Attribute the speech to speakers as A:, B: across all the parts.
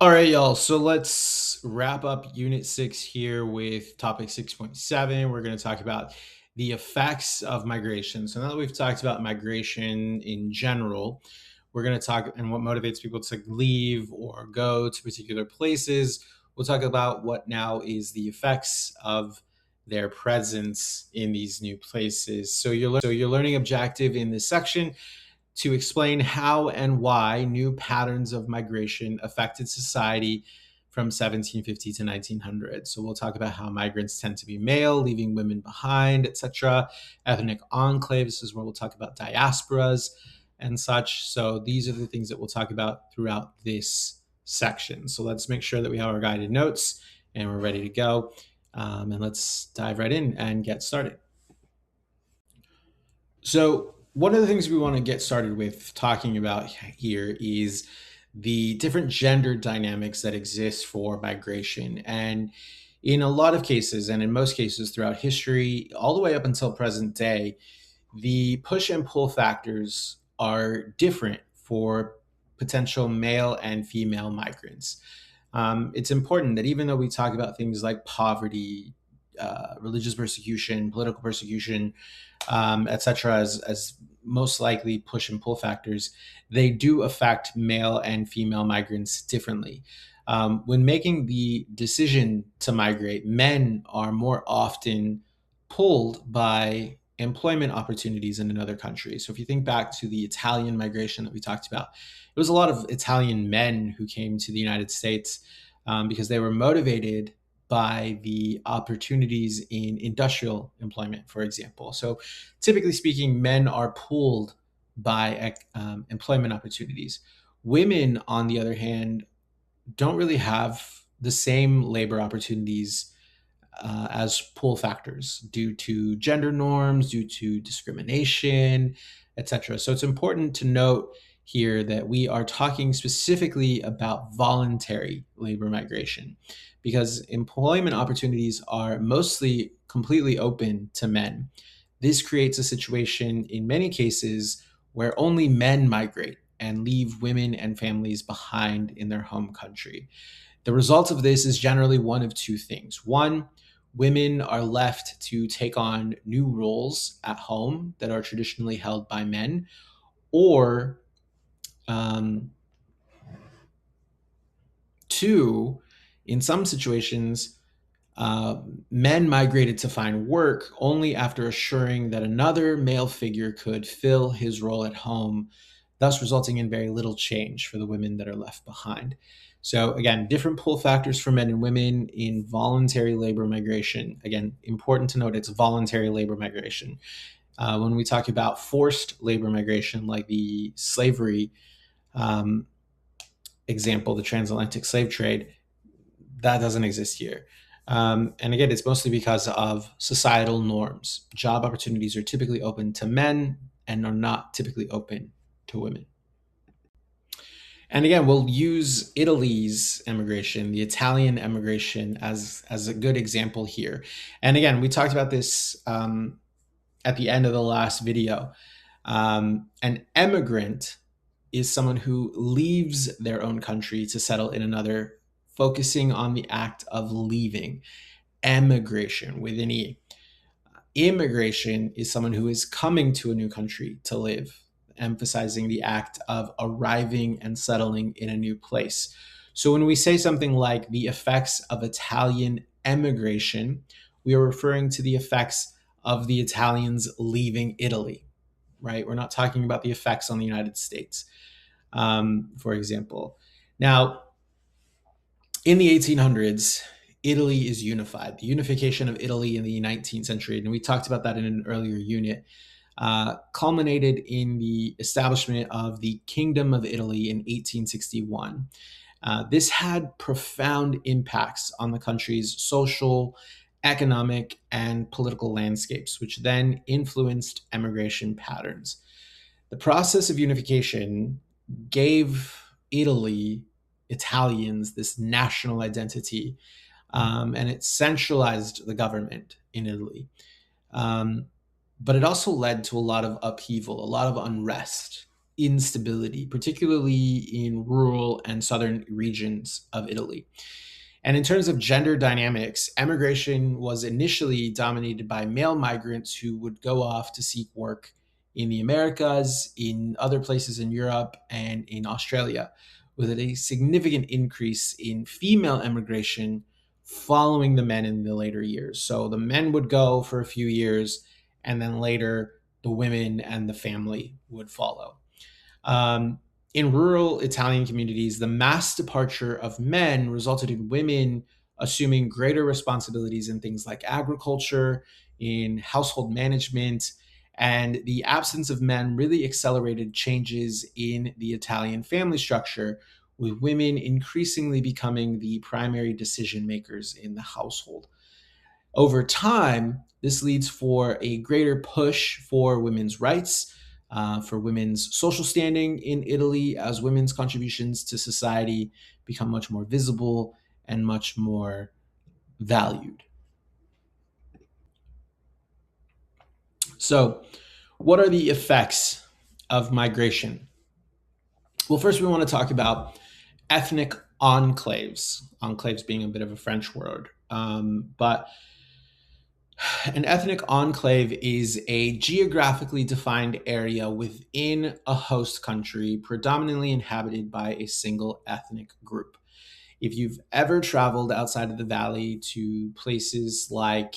A: All right, y'all. So let's wrap up Unit 6 here with topic 6.7. We're going to talk about the effects of migration. So now that we've talked about migration in general, we're going to talk and what motivates people to leave or go to particular places. We'll talk about what now is the effects of their presence in these new places. So your learning objective in this section to explain how and why new patterns of migration affected society from 1750 to 1900. So we'll talk about how migrants tend to be male, leaving women behind, etc. Ethnic enclaves, this is where we'll talk about diasporas and such. So these are the things that we'll talk about throughout this section. So let's make sure that we have our guided notes and we're ready to go. And let's dive right in and get started. So, one of the things we want to get started with talking about here is the different gender dynamics that exist for migration. And in a lot of cases, and in most cases throughout history, all the way up until present day, the push and pull factors are different for potential male and female migrants. It's important that even though we talk about things like poverty, religious persecution, political persecution, etc., as most likely push and pull factors, they do affect male and female migrants differently. When making the decision to migrate, men are more often pulled by employment opportunities in another country. So if you think back to the Italian migration that we talked about, it was a lot of Italian men who came to the United States because they were motivated by the opportunities in industrial employment, for example. So typically speaking, men are pulled by employment opportunities. Women, on the other hand, don't really have the same labor opportunities as pull factors due to gender norms, due to discrimination, etc. So it's important to note here that we are talking specifically about voluntary labor migration because employment opportunities are mostly completely open to men. This creates a situation in many cases where only men migrate and leave women and families behind in their home country. The result of this is generally one of two things. One, women are left to take on new roles at home that are traditionally held by men, or um, two, in some situations, uh, men migrated to find work only after assuring that another male figure could fill his role at home, thus resulting in very little change for the women that are left behind. So, again, different pull factors for men and women in voluntary labor migration. Again, important to note it's voluntary labor migration. When we talk about forced labor migration, like the slavery um, example, the transatlantic slave trade, that doesn't exist here. And again, it's mostly because of societal norms. Job opportunities are typically open to men and are not typically open to women. And again, we'll use Italy's immigration, the Italian immigration, as a good example here. And again, we talked about this at the end of the last video. An emigrant is someone who leaves their own country to settle in another, focusing on the act of leaving. Emigration with an E. Immigration is someone who is coming to a new country to live, emphasizing the act of arriving and settling in a new place. So when we say something like the effects of Italian emigration, we are referring to the effects of the Italians leaving Italy, right? We're not talking about the effects on the United States, for example. Now, in the 1800s, Italy is unified. The unification of Italy in the 19th century, and we talked about that in an earlier unit, culminated in the establishment of the Kingdom of Italy in 1861. This had profound impacts on the country's social, economic, and political landscapes, which then influenced emigration patterns. The process of unification gave Italians, this national identity, and it centralized the government in Italy. But it also led to a lot of upheaval, a lot of unrest. instability, particularly in rural and southern regions of Italy. And in terms of gender dynamics, emigration was initially dominated by male migrants who would go off to seek work in the Americas, in other places in Europe, and in Australia, with a significant increase in female immigration following the men in the later years. So the men would go for a few years, and then later the women and the family would follow. Um, in rural Italian communities, the mass departure of men resulted in women assuming greater responsibilities in things like agriculture, in household management, and the absence of men really accelerated changes in the Italian family structure, with women increasingly becoming the primary decision makers in the household. Over time, this leads for a greater push for women's rights, for women's social standing in Italy, as women's contributions to society become much more visible and much more valued. So, what are the effects of migration? Well, first, we want to talk about ethnic enclaves, enclaves being a bit of a French word. But an ethnic enclave is a geographically defined area within a host country, predominantly inhabited by a single ethnic group. If you've ever traveled outside of the valley to places like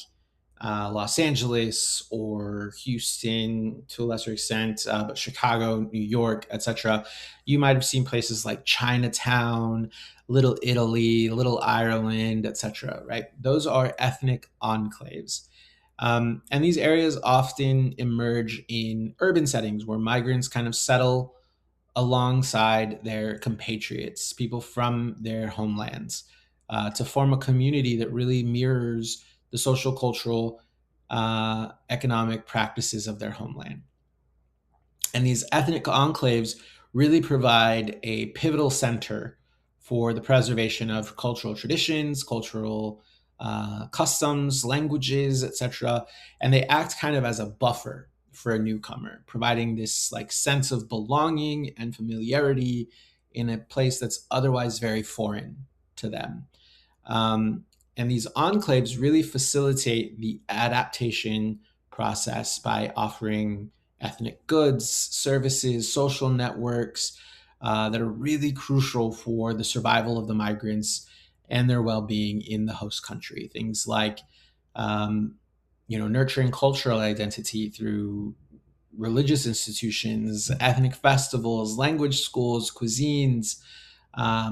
A: Los Angeles or Houston, to a lesser extent, but Chicago, New York, etc., you might have seen places like Chinatown, Little Italy, Little Ireland, etc. Right? Those are ethnic enclaves. And these areas often emerge in urban settings where migrants kind of settle alongside their compatriots, people from their homelands, to form a community that really mirrors the social, cultural, economic practices of their homeland. And these ethnic enclaves really provide a pivotal center for the preservation of cultural traditions, cultural customs, languages, etc. And they act kind of as a buffer for a newcomer, providing this like sense of belonging and familiarity in a place that's otherwise very foreign to them. Um, and these enclaves really facilitate the adaptation process by offering ethnic goods, services, social networks that are really crucial for the survival of the migrants and their well-being in the host country. Things like, um, nurturing cultural identity through religious institutions, ethnic festivals, language schools, cuisines,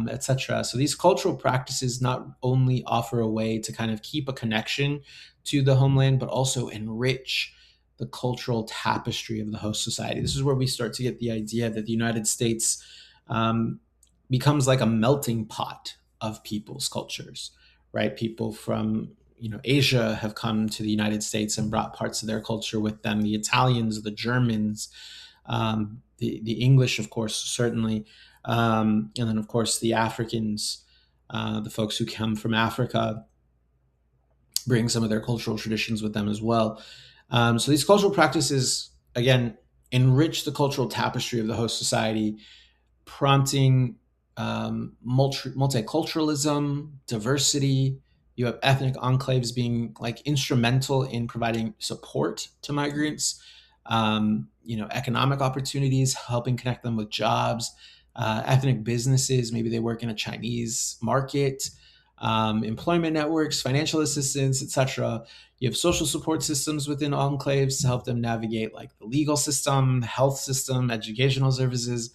A: etc. So these cultural practices not only offer a way to kind of keep a connection to the homeland, but also enrich the cultural tapestry of the host society. This is where we start to get the idea that the United States um, becomes like a melting pot of people's cultures, right? People from Asia have come to the United States and brought parts of their culture with them. The Italians, the Germans, the English, of course, certainly, and then of course the Africans, the folks who come from Africa, bring some of their cultural traditions with them as well. So these cultural practices, again, enrich the cultural tapestry of the host society, prompting multiculturalism, diversity. You have ethnic enclaves being like instrumental in providing support to migrants, economic opportunities, helping connect them with jobs, ethnic businesses, maybe they work in a Chinese market, employment networks, financial assistance, etc. You have social support systems within enclaves to help them navigate like the legal system, the health system, educational services,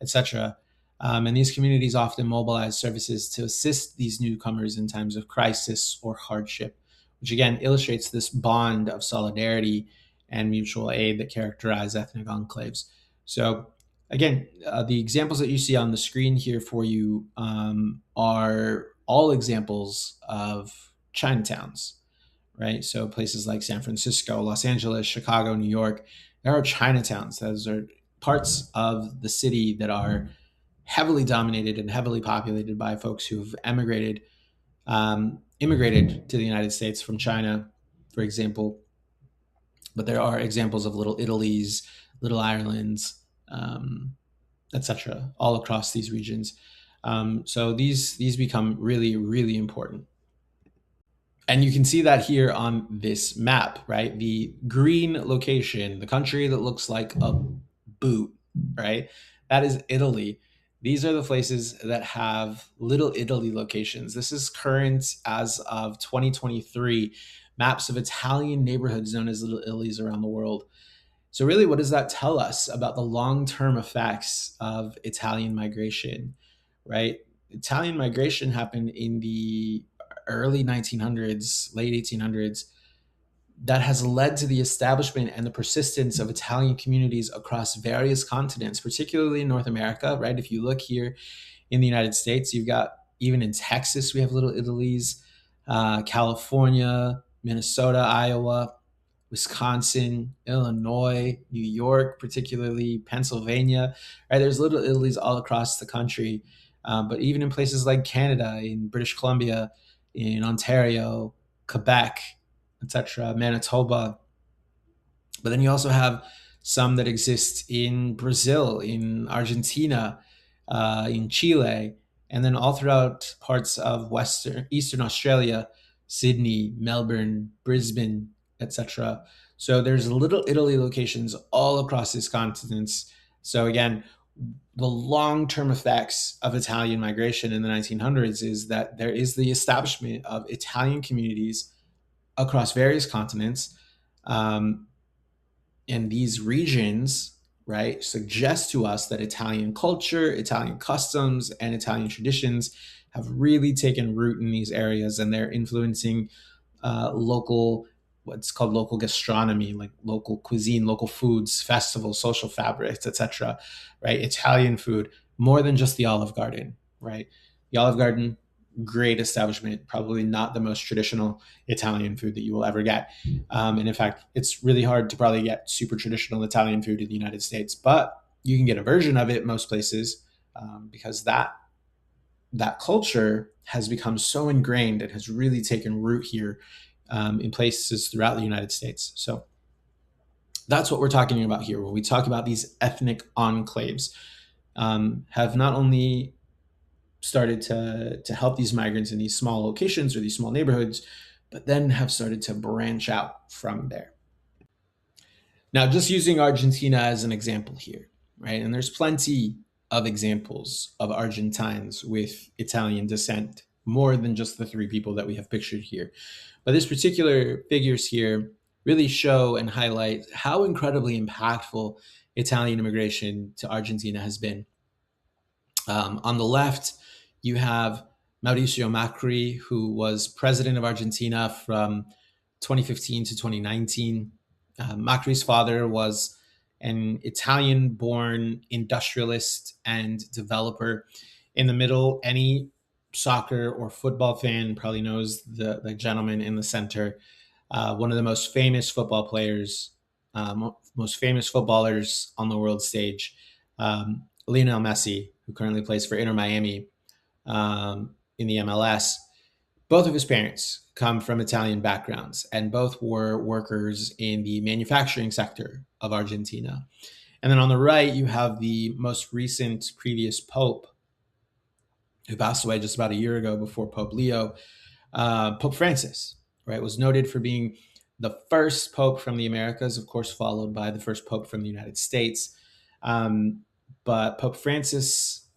A: etc. And these communities often mobilize services to assist these newcomers in times of crisis or hardship, which again illustrates this bond of solidarity and mutual aid that characterize ethnic enclaves. So, again, the examples that you see on the screen here for you are all examples of Chinatowns, right? So, places like San Francisco, Los Angeles, Chicago, New York, there are Chinatowns. Those are parts of the city that are heavily dominated and heavily populated by folks who've immigrated to the United States from China, for example. But there are examples of little Italies, little Irelands, etc., all across these regions. So these become really, really important. And you can see that here on this map, right? The green location, the country that looks like a boot, right? That is Italy. These are the places that have Little Italy locations. This is current as of 2023 maps of Italian neighborhoods known as Little Italies around the world. So, really, what does that tell us about the long term effects of Italian migration, right? Italian migration happened in the early 1900s, late 1800s, that has led to the establishment and the persistence of Italian communities across various continents, particularly in North America, right? If you look here in the United States, you've got even in Texas, we have Little Italies, California, Minnesota, Iowa, Wisconsin, Illinois, New York, particularly Pennsylvania, right? There's Little Italies all across the country, but even in places like Canada, in British Columbia, in Ontario, Quebec, etc., Manitoba. But then you also have some that exist in Brazil, in Argentina, in Chile, and then all throughout parts of Eastern Australia, Sydney, Melbourne, Brisbane, etc. So there's Little Italy locations all across these continents. So again, the long-term effects of Italian migration in the 1900s is that there is the establishment of Italian communities across various continents. Um, and these regions, right, suggest to us that Italian culture, Italian customs, and Italian traditions have really taken root in these areas, and they're influencing local, what's called local gastronomy, like local cuisine, local foods, festivals, social fabrics, etc. Right, Italian food more than just the Olive Garden, right? The Olive Garden, great establishment, probably not the most traditional Italian food that you will ever get. And in fact, it's really hard to probably get super traditional Italian food in the United States, but you can get a version of it most places, because that culture has become so ingrained and has really taken root here, in places throughout the United States. So that's what we're talking about here when we talk about these ethnic enclaves. Have not only started to help these migrants in these small locations or these small neighborhoods, but then have started to branch out from there. Now, just using Argentina as an example here, right? And there's plenty of examples of Argentines with Italian descent, more than just the three people that we have pictured here. But these particular figures here really show and highlight how incredibly impactful Italian immigration to Argentina has been. On the left, you have Mauricio Macri, who was president of Argentina from 2015 to 2019. Macri's father was an Italian born industrialist and developer. In the middle, any soccer or football fan probably knows the gentleman in the center, one of the most famous football players, most famous footballers on the world stage, Lionel Messi, who currently plays for Inter Miami, in the MLS. Both of his parents come from Italian backgrounds, and both were workers in the manufacturing sector of Argentina. And then on the right, you have the most recent previous Pope, who passed away just about a year ago before Pope Leo, Pope Francis, right, was noted for being the first Pope from the Americas, of course, followed by the first Pope from the United States. But Pope Francis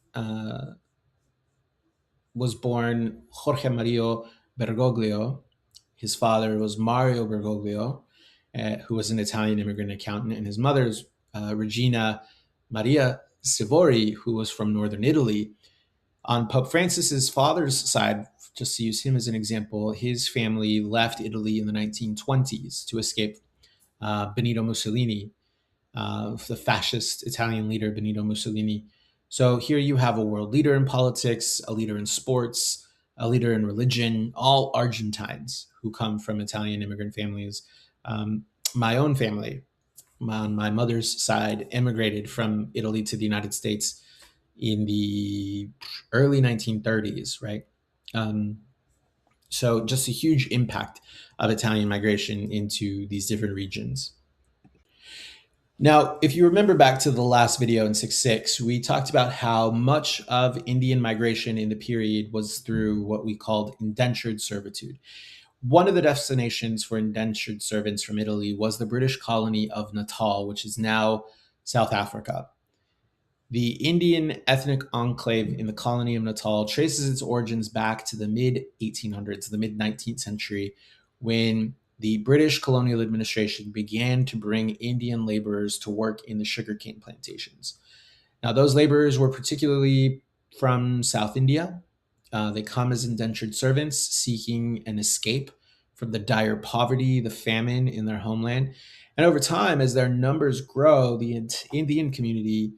A: was born Jorge Mario Bergoglio. His father was Mario Bergoglio, who was an Italian immigrant accountant, and his mother's Regina Maria Sivori, who was from northern Italy. On Pope Francis's father's side, just to use him as an example, his family left Italy in the 1920s to escape Benito Mussolini, the fascist Italian leader Benito Mussolini. So here you have a world leader in politics, a leader in sports, a leader in religion, all Argentines who come from Italian immigrant families. My own family, on my mother's side, immigrated from Italy to the United States in the early 1930s, right? So just a huge impact of Italian migration into these different regions. Now, if you remember back to the last video in 6.6, we talked about how much of Indian migration in the period was through what we called indentured servitude. One of the destinations for indentured servants from Italy was the British colony of Natal, which is now South Africa. The Indian ethnic enclave in the colony of Natal traces its origins back to the mid 1800s, the mid 19th century, when the British colonial administration began to bring Indian laborers to work in the sugarcane plantations. Now, those laborers were particularly from South India. They come as indentured servants seeking an escape from the dire poverty, the famine in their homeland. And over time, as their numbers grow, the Indian community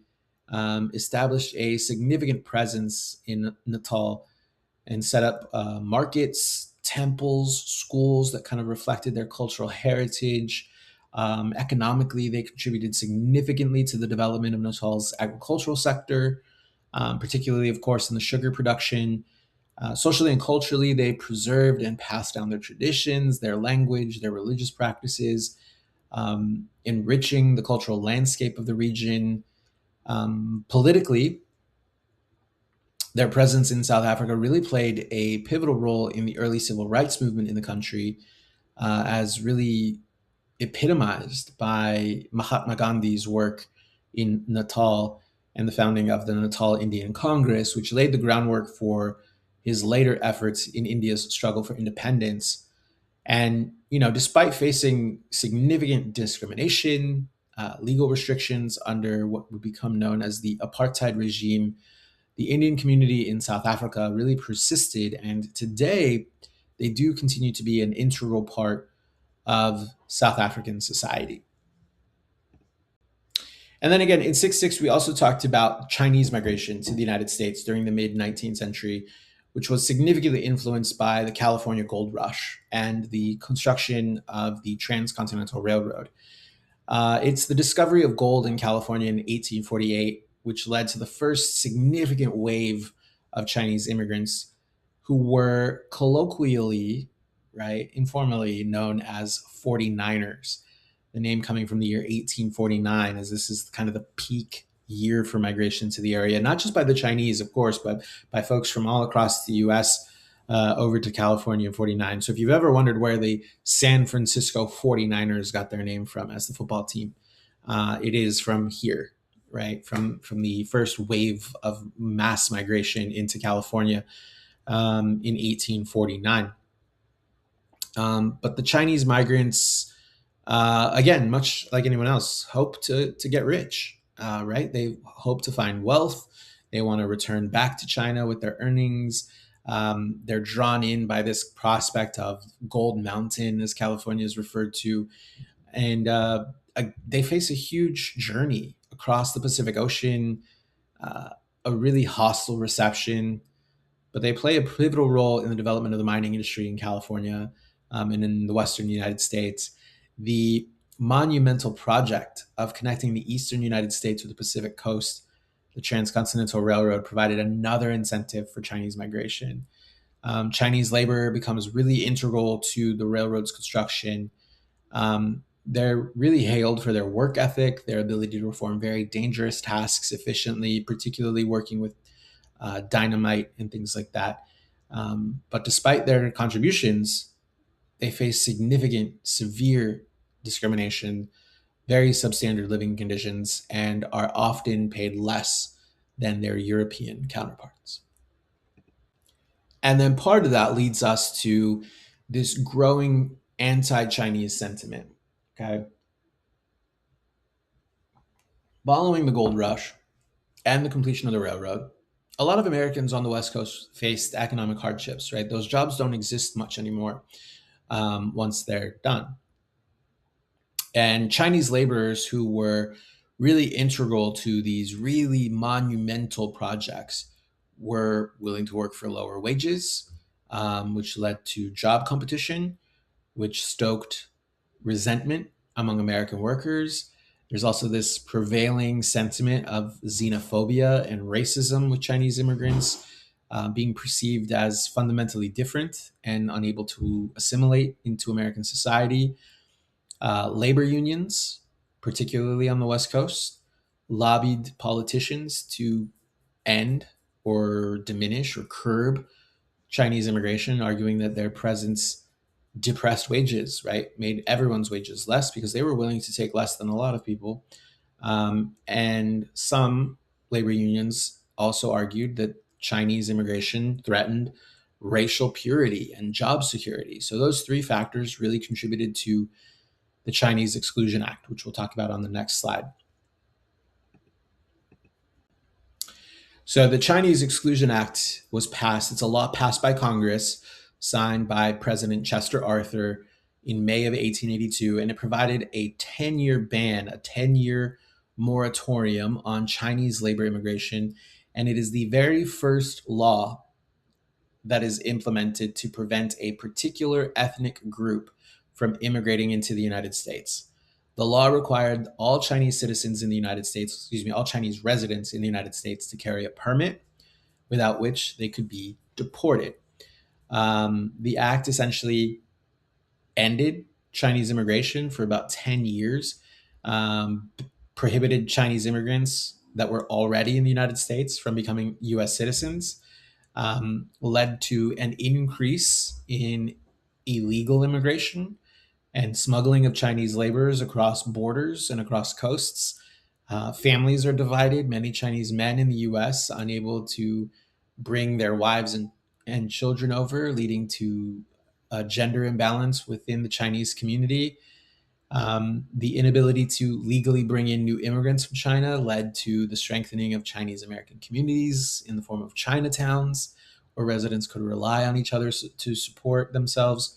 A: established a significant presence in Natal and set up markets, temples, schools that kind of reflected their cultural heritage. Economically, they contributed significantly to the development of Natal's agricultural sector, particularly, of course, in the sugar production. Socially and culturally, they preserved and passed down their traditions, their language, their religious practices, enriching the cultural landscape of the region. Politically, their presence in South Africa really played a pivotal role in the early civil rights movement in the country, as really epitomized by Mahatma Gandhi's work in Natal and the founding of the Natal Indian Congress, which laid the groundwork for his later efforts in India's struggle for independence. And, despite facing significant discrimination, legal restrictions under what would become known as the apartheid regime, the Indian community in South Africa really persisted. And today, they do continue to be an integral part of South African society. And then again, in 6.6, we also talked about Chinese migration to the United States during the mid 19th century, which was significantly influenced by the California Gold Rush and the construction of the Transcontinental Railroad. It's the discovery of gold in California in 1848, which led to the first significant wave of Chinese immigrants who were colloquially, right, informally known as 49ers. The name coming from the year 1849, as this is kind of the peak year for migration to the area, not just by the Chinese, of course, but by folks from all across the US over to California in 49. So if you've ever wondered where the San Francisco 49ers got their name from as the football team, it is from here, right? From the first wave of mass migration into California in 1849. But the Chinese migrants, again, much like anyone else, hope to get rich, right? They hope to find wealth. They want to return back to China with their earnings. They're drawn in by this prospect of Gold Mountain, as California is referred to. And they face a huge journey across the Pacific Ocean, a really hostile reception, but they play a pivotal role in the development of the mining industry in California and in the Western United States. The monumental project of connecting the Eastern United States with the Pacific Coast, the Transcontinental Railroad, provided another incentive for Chinese migration. Chinese labor becomes really integral to the railroad's construction. They're really hailed for their work ethic, their ability to perform very dangerous tasks efficiently, particularly working with dynamite and things like that. But despite their contributions, they face significant, severe discrimination, very substandard living conditions, and are often paid less than their European counterparts. And then part of that leads us to this growing anti-Chinese sentiment. Okay. Following the gold rush and the completion of the railroad, a lot of Americans on the West Coast faced economic hardships, right? Those jobs don't exist much anymore once they're done. And Chinese laborers who were really integral to these really monumental projects were willing to work for lower wages, which led to job competition, which stoked resentment among American workers. There's also this prevailing sentiment of xenophobia and racism with Chinese immigrants, being perceived as fundamentally different and unable to assimilate into American society. Labor unions particularly on the West Coast, lobbied politicians to end or diminish or curb Chinese immigration, arguing that their presence depressed wages, right? Made everyone's wages less because they were willing to take less than a lot of people. And some labor unions also argued that Chinese immigration threatened racial purity and job security. So those three factors really contributed to the Chinese Exclusion Act, which we'll talk about on the next slide. So the Chinese Exclusion Act was passed. It's a law passed by Congress, signed by President Chester Arthur in May of 1882, and it provided a 10-year ban, a 10-year moratorium on Chinese labor immigration. And it is the very first law that is implemented to prevent a particular ethnic group from immigrating into the United States. The law required all Chinese citizens in the United States, all Chinese residents in the United States to carry a permit, without which they could be deported. The act essentially ended Chinese immigration for about 10 years, prohibited Chinese immigrants that were already in the United States from becoming US citizens, led to an increase in illegal immigration and smuggling of Chinese laborers across borders and across coasts. Families are divided. Many Chinese men in the US unable to bring their wives and children over, leading to a gender imbalance within the Chinese community. The inability to legally bring in new immigrants from China led to the strengthening of Chinese American communities in the form of Chinatowns, where residents could rely on each other to support themselves.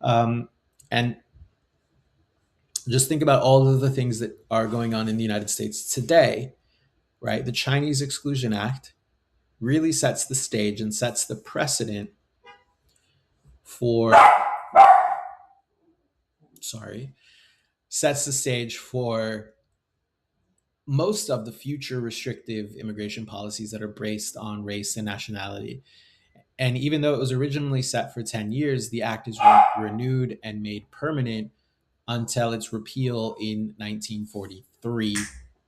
A: And just think about all of the things that are going on in the United States today, right? The Chinese Exclusion Act really sets the stage and sets the precedent for, sets the stage for most of the future restrictive immigration policies that are based on race and nationality. And even though it was originally set for 10 years, the act is renewed and made permanent until its repeal in 1943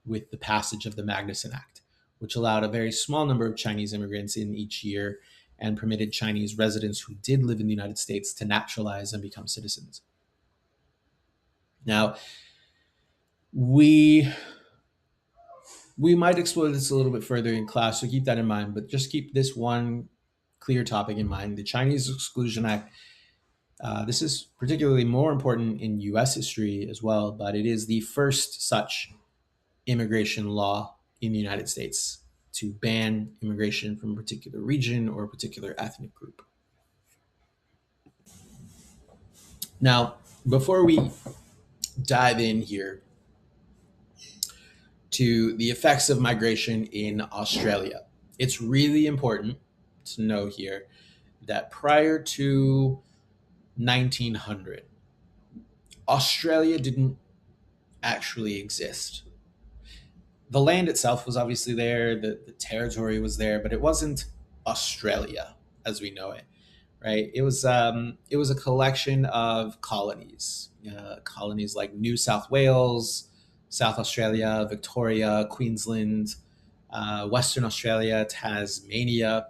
A: with the passage of the Magnuson Act, which allowed a very small number of Chinese immigrants in each year and permitted Chinese residents who did live in the United States to naturalize and become citizens. Now, we might explore this a little bit further in class, so keep that in mind, but just keep this one clear topic in mind. The Chinese Exclusion Act, this is particularly more important in US history as well, but it is the first such immigration law in the United States to ban immigration from a particular region or a particular ethnic group. Now, before we dive in here to the effects of migration in Australia, it's really important to know here that prior to 1900, Australia didn't actually exist. The land itself was obviously there, the territory was there, but it wasn't Australia as we know it, right? It was a collection of colonies, colonies like New South Wales, South Australia, Victoria, Queensland, Western Australia, Tasmania,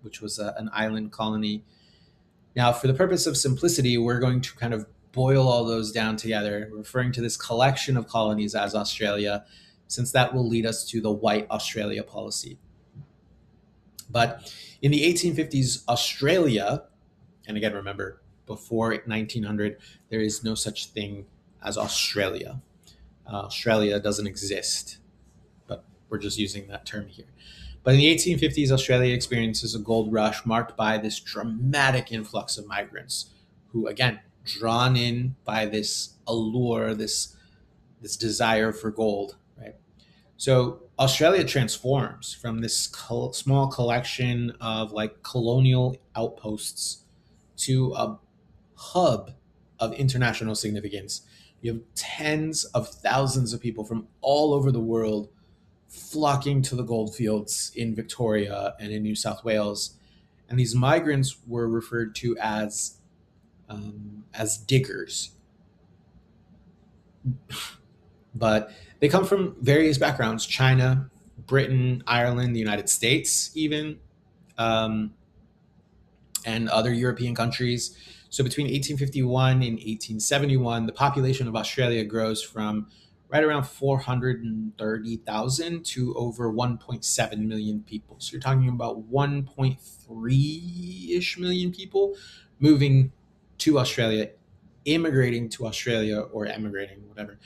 A: which was an island colony. Now, for the purpose of simplicity, we're going to kind of boil all those down together, referring to this collection of colonies as Australia, since that will lead us to the White Australia policy. But in the 1850s, Australia, and again, remember, before 1900, there is no such thing as Australia. Australia doesn't exist, but we're just using that term here. But in the 1850s, Australia experiences a gold rush marked by this dramatic influx of migrants who, again, drawn in by this allure, this desire for gold, right? So Australia transforms from this small collection of like colonial outposts to a hub of international significance. You have tens of thousands of people from all over the world flocking to the gold fields in Victoria and in New South Wales. And these migrants were referred to as diggers. But they come from various backgrounds: China, Britain, Ireland, the United States, even. Um, and other European countries. So between 1851 and 1871, the population of Australia grows from right around 430,000 to over 1.7 million people. So you're talking about 1.3 ish million people moving to Australia, immigrating to Australia, or emigrating, whatever,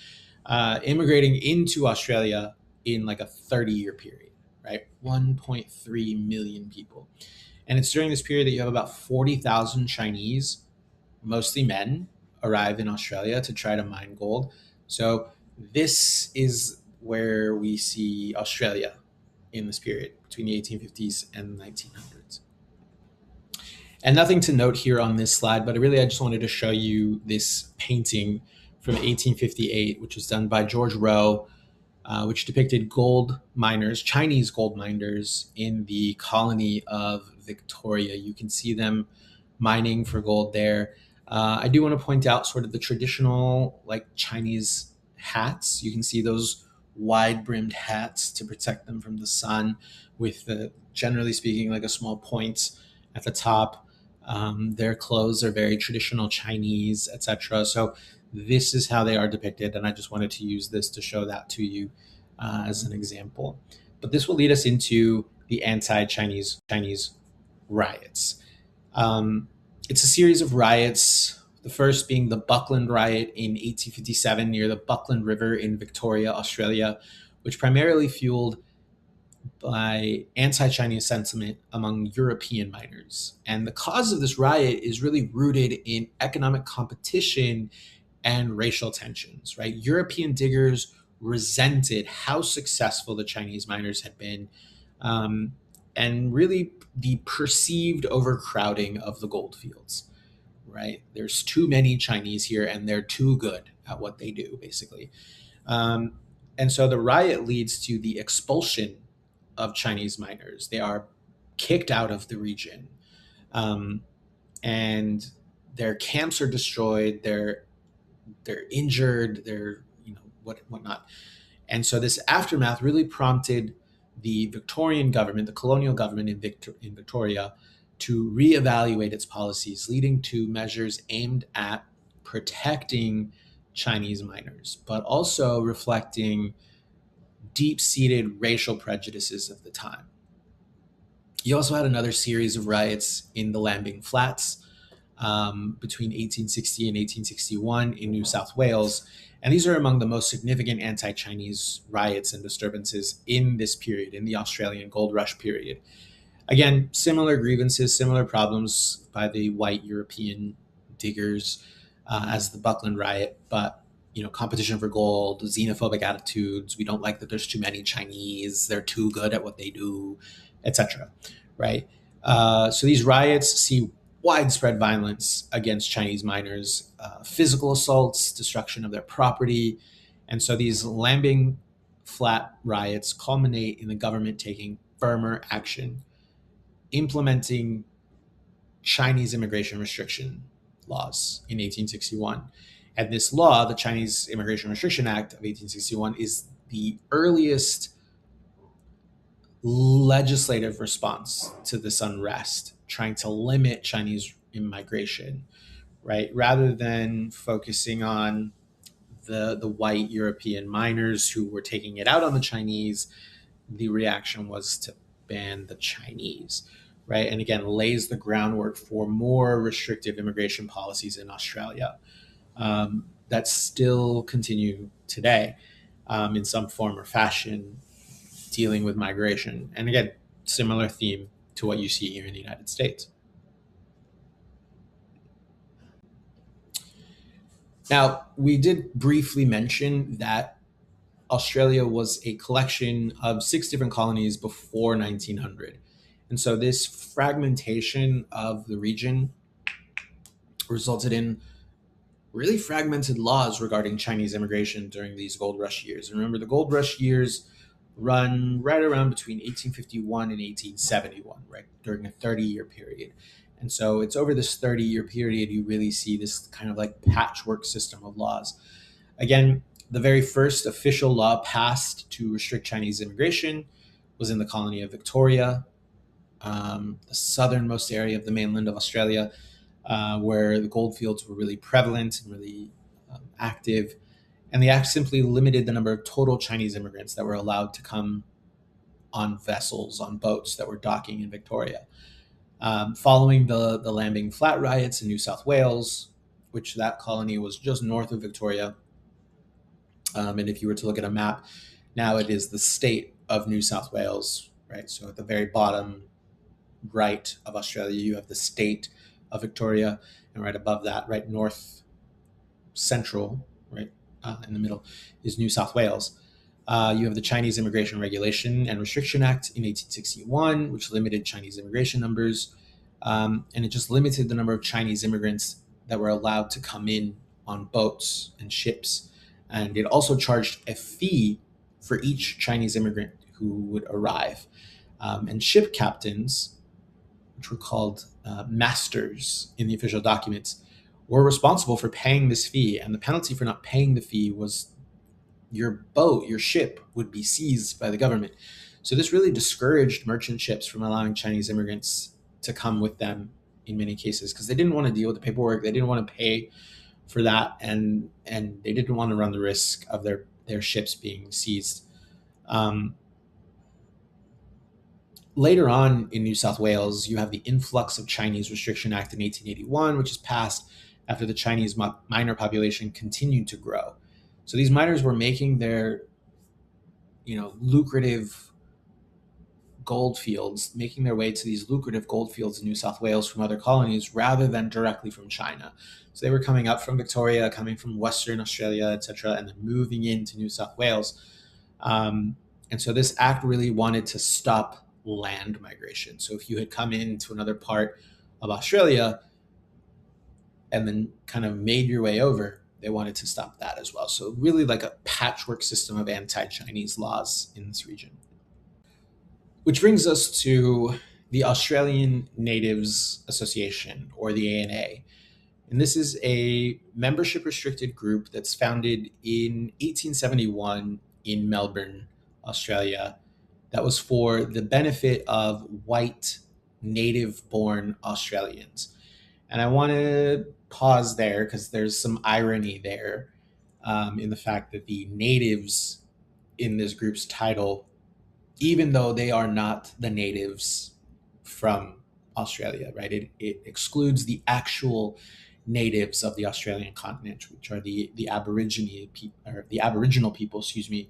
A: immigrating into Australia in like a 30-year period, right? 1.3 million people. And it's during this period that you have about 40,000 Chinese, mostly men, arrive in Australia to try to mine gold. So this is where we see Australia in this period between the 1850s and 1900s. And nothing to note here on this slide, but really I just wanted to show you this painting from 1858, which was done by George Rowe, which depicted gold miners, Chinese gold miners in the colony of Victoria. You can see them mining for gold there. I do want to point out sort of the traditional like Chinese hats. You can see those wide brimmed hats to protect them from the sun with the, generally speaking, like a small point at the top. Their clothes are very traditional Chinese, etc. So this is how they are depicted, and I just wanted to use this to show that to you as an example. But this will lead us into the anti-Chinese riots. Um, it's a series of riots. The first being the Buckland riot in 1857 near the Buckland River in Victoria, Australia, which primarily fueled by anti-Chinese sentiment among European miners. And the cause of this riot is really rooted in economic competition and racial tensions, right? European diggers resented how successful the Chinese miners had been, um, and really the perceived overcrowding of the gold fields, right? There's too many Chinese here and they're too good at what they do, basically. Um, and so the riot leads to the expulsion of Chinese miners. They are kicked out of the region, um, and their camps are destroyed. They're injured. They're whatnot. And so this aftermath really prompted the Victorian government, the colonial government in Victoria, to reevaluate its policies, leading to measures aimed at protecting Chinese miners, but also reflecting deep-seated racial prejudices of the time. You also had another series of riots in the Lambing Flats between 1860 and 1861 in New South Wales. And these are among the most significant anti Chinese riots and disturbances in this period, in the Australian Gold Rush period. Again, similar grievances, similar problems by the white European diggers as the Buckland riot, but competition for gold, xenophobic attitudes. We don't like that there's too many Chinese. They're too good at what they do, etc. Right. So these riots see widespread violence against Chinese miners, physical assaults, destruction of their property, and so these Lambing Flat riots culminate in the government taking firmer action, implementing Chinese immigration restriction laws in 1861. And this law, the Chinese Immigration Restriction Act of 1861, is the earliest legislative response to this unrest, trying to limit Chinese immigration, right? Rather than focusing on the white European miners who were taking it out on the Chinese, the reaction was to ban the Chinese, right? And again, lays the groundwork for more restrictive immigration policies in Australia that still continue today in some form or fashion, dealing with migration. And again, similar theme to what you see here in the United States. Now, we did briefly mention that Australia was a collection of 6 different colonies before 1900. And so this fragmentation of the region resulted in really fragmented laws regarding Chinese immigration during these gold rush years. And remember, the gold rush years run right around between 1851 and 1871, right, during a 30-year period. And so it's over this 30-year period you really see this kind of like patchwork system of laws. Again, The very first official law passed to restrict Chinese immigration was in the colony of Victoria, the southernmost area of the mainland of Australia, where the gold fields were really prevalent and really active. And the act simply limited the number of total Chinese immigrants that were allowed to come on vessels, on boats that were docking in Victoria. Following the Lambing Flat riots in New South Wales, which that colony was just north of Victoria, and if you were to look at a map, now it is the state of New South Wales, right? So at the very bottom right of Australia, you have the state of Victoria, and right above that, right north central, right in the middle, is New South Wales. You have the Chinese Immigration Regulation and Restriction Act in 1861, which limited Chinese immigration numbers, and it just limited the number of Chinese immigrants that were allowed to come in on boats and ships. And it also charged a fee for each Chinese immigrant who would arrive. And ship captains, which were called masters in the official documents, were responsible for paying this fee. And the penalty for not paying the fee was your boat, your ship, would be seized by the government. So this really discouraged merchant ships from allowing Chinese immigrants to come with them in many cases, because they didn't want to deal with the paperwork, they didn't want to pay for that, and they didn't want to run the risk of their ships being seized. Later on in New South Wales, you have the Influx of Chinese Restriction Act in 1881, which is passed after the Chinese miner population continued to grow. So these miners were making their, lucrative gold fields, making their way to these lucrative gold fields in New South Wales from other colonies rather than directly from China. So they were coming up from Victoria, coming from Western Australia, etc., and then moving into New South Wales. And so this act really wanted to stop land migration. So if you had come into another part of Australia and then kind of made your way over, they wanted to stop that as well. So really like a patchwork system of anti-Chinese laws in this region. Which brings us to the Australian Natives Association, or the ANA. And this is a membership restricted group that's founded in 1871 in Melbourne, Australia, that was for the benefit of white native born Australians. And I want to pause there because there's some irony there, in the fact that the natives in this group's title, even though they are not the natives from Australia, right? It excludes the actual natives of the Australian continent, which are the Aboriginal people, excuse me.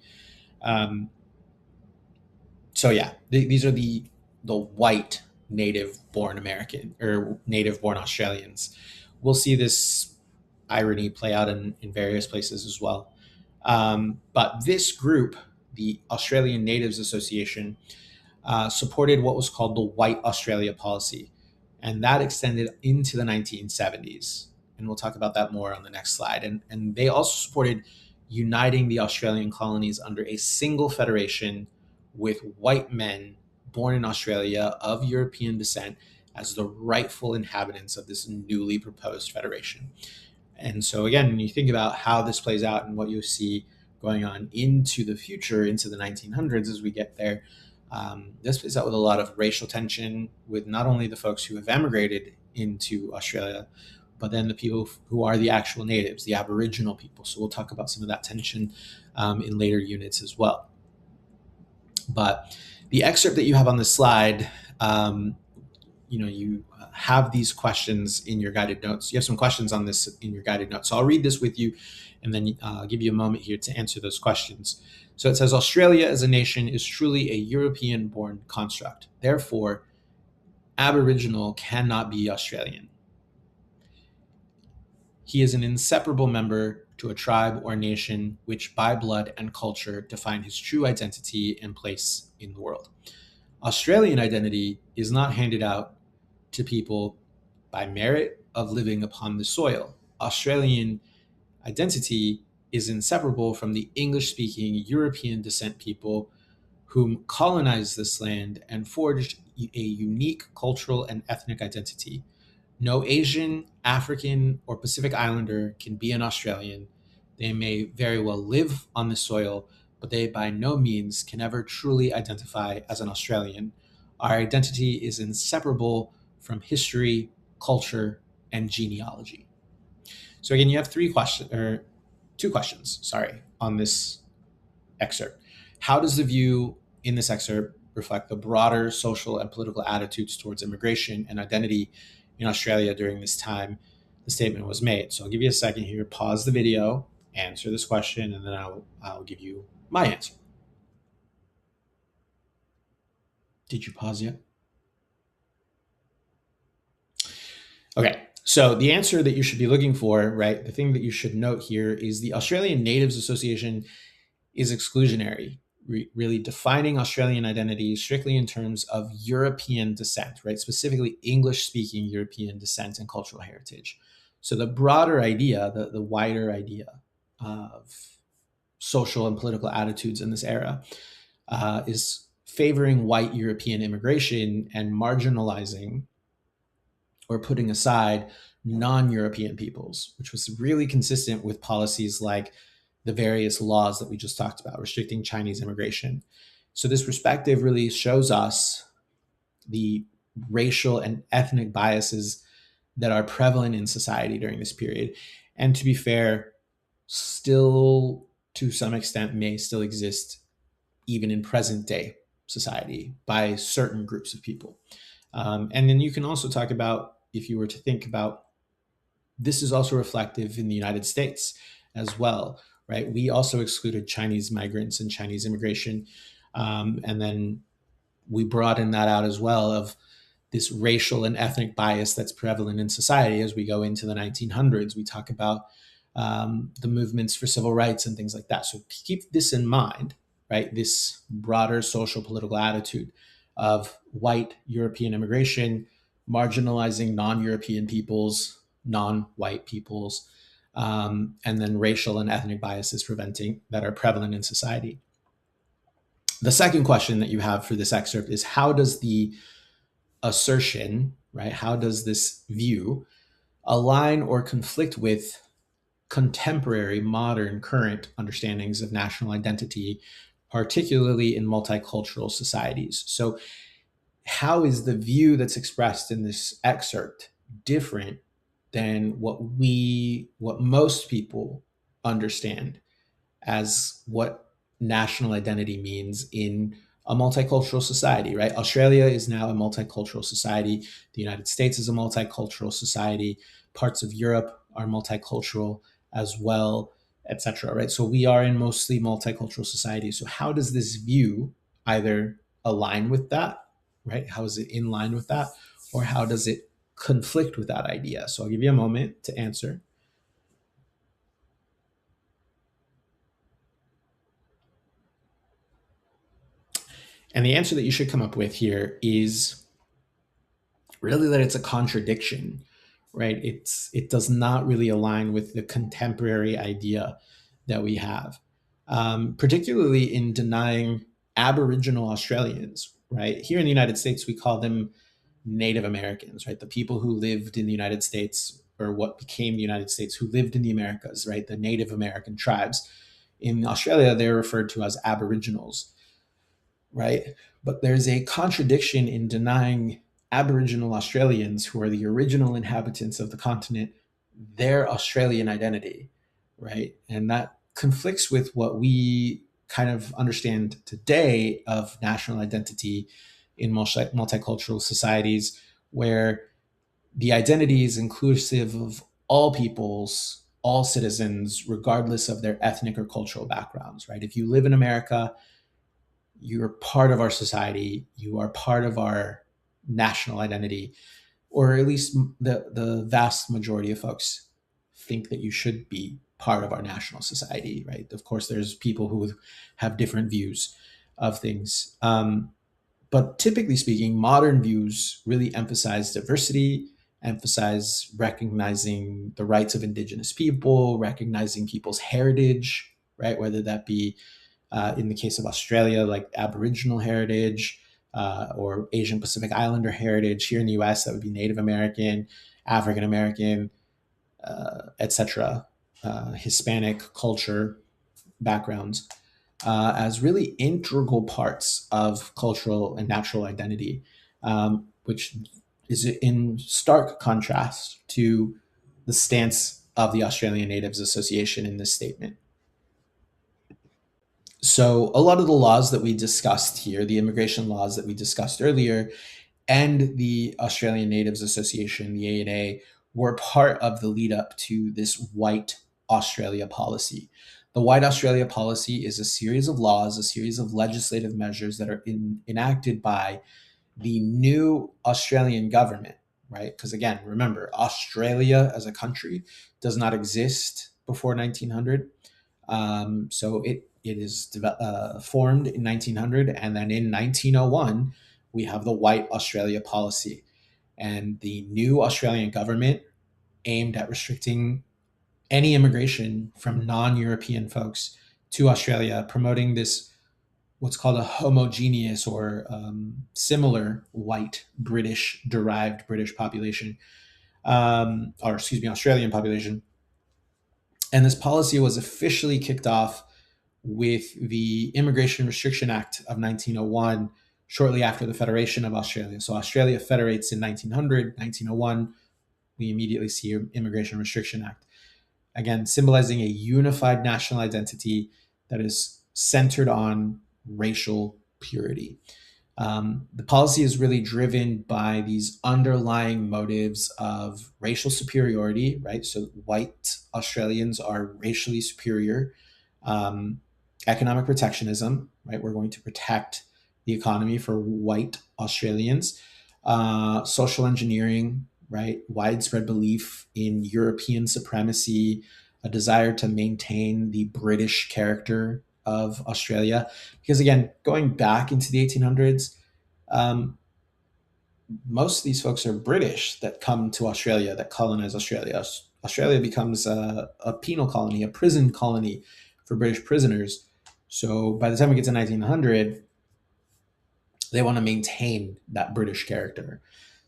A: So yeah, these are the white native born American or native born Australians. We'll see this irony play out in various places as well. But this group, the Australian Natives Association, supported what was called the White Australia policy, and that extended into the 1970s. And we'll talk about that more on the next slide. And they also supported uniting the Australian colonies under a single federation with white men born in Australia of European descent as the rightful inhabitants of this newly proposed federation. And so again, when you think about how this plays out and what you see going on into the future, into the 1900s as we get there, this plays out with a lot of racial tension with not only the folks who have emigrated into Australia, but then the people who are the actual natives, the Aboriginal people. So we'll talk about some of that tension in later units as well. But the excerpt that you have on this slide, you have these questions in your guided notes. You have some questions on this in your guided notes. So I'll read this with you and then I'll give you a moment here to answer those questions. So it says, Australia as a nation is truly a European-born construct. Therefore, Aboriginal cannot be Australian. He is an inseparable member to a tribe or nation which by blood and culture define his true identity and place in the world. Australian identity is not handed out to people by merit of living upon the soil. Australian identity is inseparable from the English-speaking European descent people whom colonized this land and forged a unique cultural and ethnic identity. No Asian, African, or Pacific Islander can be an Australian. They may very well live on the soil, but they by no means can ever truly identify as an Australian. Our identity is inseparable from history, culture, and genealogy. So again, you have two questions, sorry, on this excerpt. How does the view in this excerpt reflect the broader social and political attitudes towards immigration and identity in Australia during this time the statement was made? So I'll give you a second here, pause the video, answer this question, and then I'll give you my answer. Did you pause yet? Okay, so the answer that you should be looking for, right, the thing that you should note here is the Australian Natives Association is exclusionary, really defining Australian identity strictly in terms of European descent, right? Specifically English speaking European descent and cultural heritage. So the broader idea, the wider idea of social and political attitudes in this era is favoring white European immigration and marginalizing or putting aside non-European peoples, which was really consistent with policies like the various laws that we just talked about, restricting Chinese immigration. So this perspective really shows us the racial and ethnic biases that are prevalent in society during this period. And to be fair, still to some extent may still exist even in present day society by certain groups of people. And then you can also talk about, if you were to think about, this is also reflective in the United States as well, right? We also excluded Chinese migrants and Chinese immigration. And then we broaden that out as well of this racial and ethnic bias that's prevalent in society as we go into the 1900s. We talk about the movements for civil rights and things like that. So keep this in mind, right? This broader social political attitude of white European immigration, marginalizing non-European peoples, non-white peoples, and then racial and ethnic biases that are prevalent in society. The second question that you have for this excerpt is, how does the assertion, right? How does this view align or conflict with contemporary, modern, current understandings of national identity, particularly in multicultural societies? So, how is the view that's expressed in this excerpt different than what most people understand as what national identity means in a multicultural society, right? Australia is now a multicultural society. The United States is a multicultural society. Parts of Europe are multicultural as well, etc. Right? So we are in mostly multicultural societies. So how does this view either align with that, right? How is it in line with that, or how does it conflict with that idea? So I'll give you a moment to answer. And the answer that you should come up with here is really that it's a contradiction, right? It does not really align with the contemporary idea that we have, particularly in denying Aboriginal Australians, right? Here in the United States, we call them Native Americans, right? The people who lived in the United States, or what became the United States, who lived in the Americas, right? The Native American tribes. In Australia, they're referred to as Aboriginals, right? But there's a contradiction in denying Aboriginal Australians, who are the original inhabitants of the continent, their Australian identity, right? And that conflicts with what we kind of understand today of national identity in multicultural societies, where the identity is inclusive of all peoples, all citizens, regardless of their ethnic or cultural backgrounds, right? If you live in America, you're part of our society, you are part of our national identity, or at least the vast majority of folks think that you should be part of our national society, right? Of course, there's people who have different views of things. But typically speaking, modern views really emphasize diversity, emphasize recognizing the rights of Indigenous people, recognizing people's heritage, right? Whether that be in the case of Australia, like Aboriginal heritage or Asian Pacific Islander heritage. Here in the US, that would be Native American, African American, etc. Hispanic culture backgrounds as really integral parts of cultural and natural identity, which is in stark contrast to the stance of the Australian Natives Association in this statement. So, a lot of the laws that we discussed here, the immigration laws that we discussed earlier, and the Australian Natives Association, the ANA, were part of the lead up to this White Australia policy. The White Australia policy is a series of laws, a series of legislative measures that are enacted by the new Australian government, right? Because again, remember, Australia as a country does not exist before 1900. So it is formed in 1900, and then in 1901 we have the White Australia policy, and the new Australian government aimed at restricting any immigration from non-European folks to Australia, promoting this what's called a homogeneous or similar white British derived British population, or excuse me, Australian population. And this policy was officially kicked off with the Immigration Restriction Act of 1901, shortly after the Federation of Australia. So Australia federates in 1900, 1901. We immediately see Immigration Restriction Act. Again, symbolizing a unified national identity that is centered on racial purity. The policy is really driven by these underlying motives of racial superiority, right? So white Australians are racially superior. Economic protectionism, right? We're going to protect the economy for white Australians. Social engineering, right? Widespread belief in European supremacy, a desire to maintain the British character of Australia. Because again, going back into the 1800s, um, most of these folks are British that come to Australia, that colonize Australia. Australia becomes a penal colony, a prison colony for British prisoners. So by the time we get to 1900, they want to maintain that British character.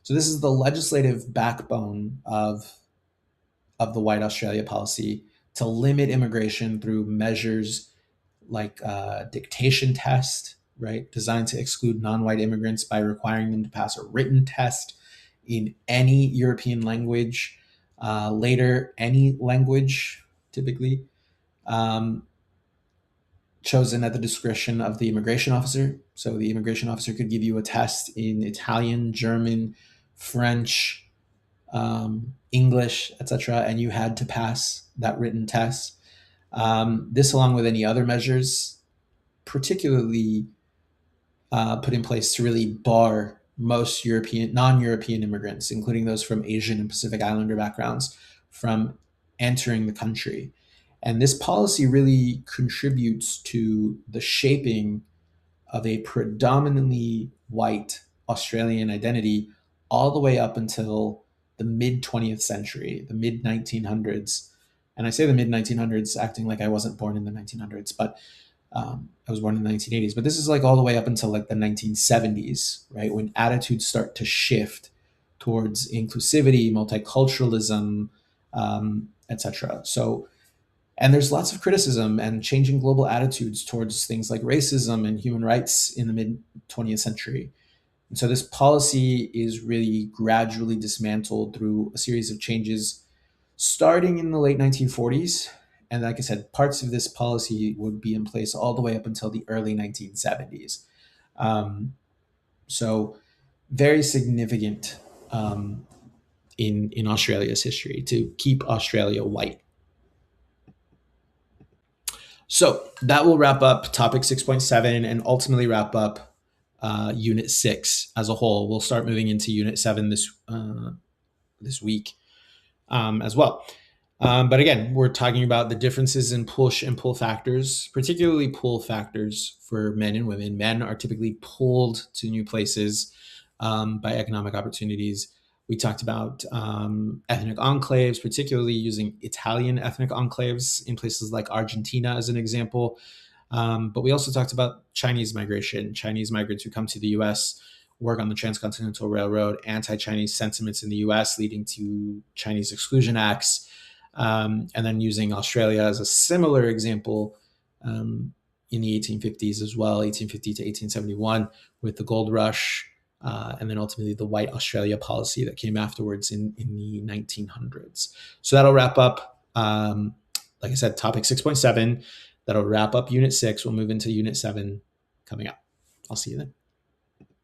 A: So this is the legislative backbone of the White Australia policy, to limit immigration through measures like dictation test, right, designed to exclude non-white immigrants by requiring them to pass a written test in any European language, later any language, typically. Um, Chosen at the discretion of the immigration officer. So the immigration officer could give you a test in Italian, German, French, English, etc., and you had to pass that written test. This, along with any other measures, particularly put in place to really bar most non-European immigrants, including those from Asian and Pacific Islander backgrounds, from entering the country. And this policy really contributes to the shaping of a predominantly white Australian identity all the way up until the mid 20th century, the mid 1900s. And I say the mid 1900s, acting like I wasn't born in the 1900s, but I was born in the 1980s. But this is like all the way up until like the 1970s, right? When attitudes start to shift towards inclusivity, multiculturalism, etc. So, and there's lots of criticism and changing global attitudes towards things like racism and human rights in the mid 20th century. And so this policy is really gradually dismantled through a series of changes starting in the late 1940s. And like I said, parts of this policy would be in place all the way up until the early 1970s. So very significant in Australia's history to keep Australia white. So that will wrap up topic 6.7 and ultimately wrap up unit 6 as a whole. We'll start moving into unit 7 this week as well. But again, we're talking about the differences in push and pull factors, particularly pull factors for men and women. Men are typically pulled to new places by economic opportunities. We talked about ethnic enclaves, particularly using Italian ethnic enclaves in places like Argentina as an example. But we also talked about Chinese migration, Chinese migrants who come to the U.S., work on the Transcontinental Railroad, anti-Chinese sentiments in the U.S. leading to Chinese exclusion acts, and then using Australia as a similar example in the 1850s as well, 1850 to 1871, with the gold rush, and then ultimately the white Australia policy that came afterwards in the 1900s. So that'll wrap up, like I said, topic 6.7. That'll wrap up Unit 6. We'll move into Unit 7 coming up. I'll see you then.